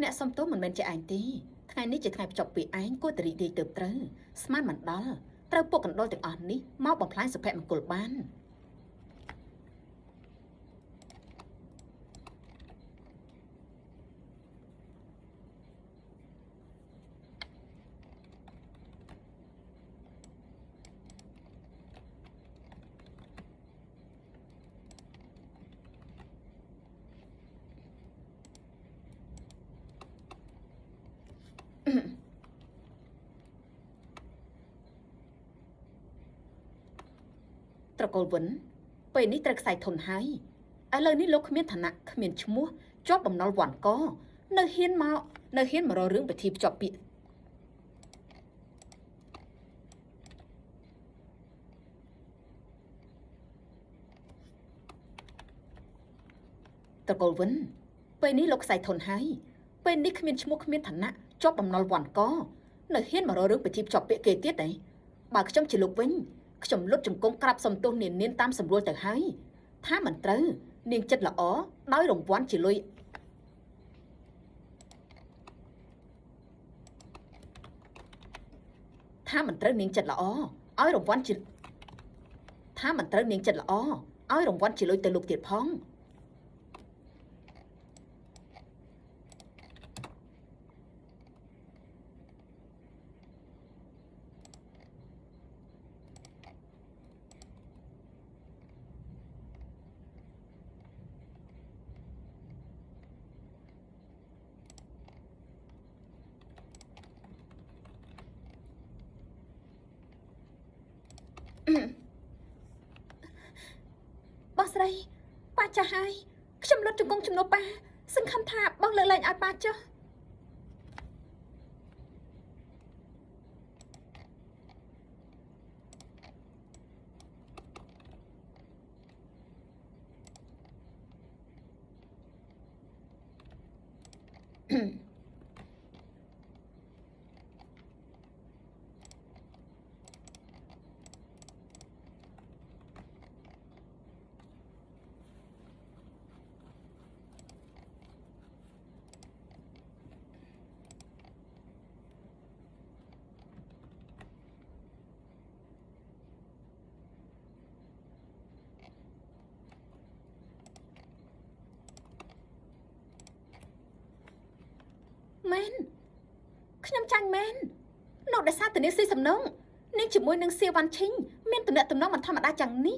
អ្នកសុំទោសមិនមែនជាឯងទេថ្ងៃនេះជាថ្ងៃបញ្ចប់ពីឯងគួរតែរីករាយទៅត្រូវស្មានមិនដល់ត្រូវពុកកណ្ដុលទាំងអស់នេះមកបំផ្លាញសុភមង្គលបានត្រកូលវិនពេលនេះត្រូវខ្សែធនហើយឥឡូវនេះលោកគ្មានឋានៈគ្មានឈ្មោះជាប់បំណុលវ៉ាន់កនៅហ៊ានមករករឿងពិធីភ្ជាប់ពាក្យត្រកូលវិនពេលនេះលោកខ្សែធនហើយពេលនេះគ្មានឈ្មោះគ្មានឋានៈជាប់បំណុលវ៉ាន់កនៅហ៊ានមករករឿងពិធីភ្ជាប់ពាក្យគេទៀតទេបើខ្ញុំជាលោកវិញខ្ញុំលុតជង្គង់ក្រាបសុំទោសនាងតាមសម្រួលទៅហើយថាមិនត្រូវនាងចិត្តល្អដោយរង្វាន់ជាលុយថាមិនត្រូវនាងចិត្តល្អឲ្យរង្វាន់ជាថាមិនត្រូវនាងចិត្តល្អឲ្យរង្វាន់ជាលុយទៅលោកទៀតផងបងស្រីប៉ាចាស់ហើយខ្ញុំលុតជង្គង់ជំនួសប៉ាសង្ឃឹមថាបងលើកលែងឲ្យប៉ាចុះមែនខ្ញុំចាញ់មែននោះដោយសារតនីស៊ីសំណងនាងជាមួយនឹងសៀវ៉ាន់ឈីងមានទំនាក់ទំនងមិនធម្មតាយ៉ាងនេះ